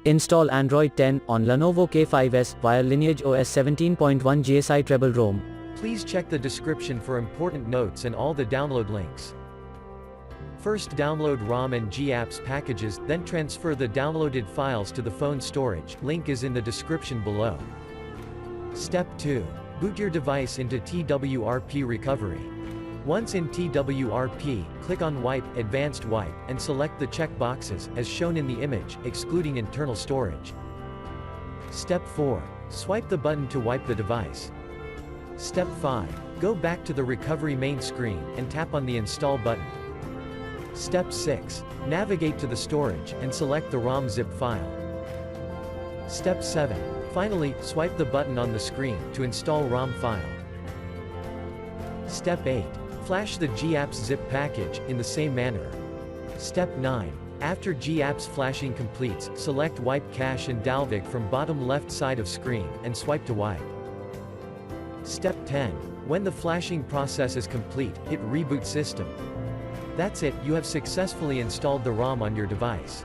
Install Android 10 on Lenovo K5s via LineageOS 17.1 GSI Treble ROM. Please check the description for important notes and all the download links. First download ROM and GApps packages, then transfer the downloaded files to the phone storage, link is in the description below. Step 2. Boot your device into TWRP recovery. Once in TWRP, click on Wipe, Advanced Wipe, and select the check boxes, as shown in the image, excluding internal storage. Step 4. Swipe the button to wipe the device. Step 5. Go back to the recovery main screen, and tap on the Install button. Step 6. Navigate to the storage, and select the ROM zip file. Step 7. Finally, swipe the button on the screen, to install ROM file. Step 8. Flash the GApps zip package, in the same manner. Step 9. After GApps flashing completes, select Wipe Cache and Dalvik from bottom left side of screen, and swipe to wipe. Step 10. When the flashing process is complete, hit Reboot System. That's it, you have successfully installed the ROM on your device.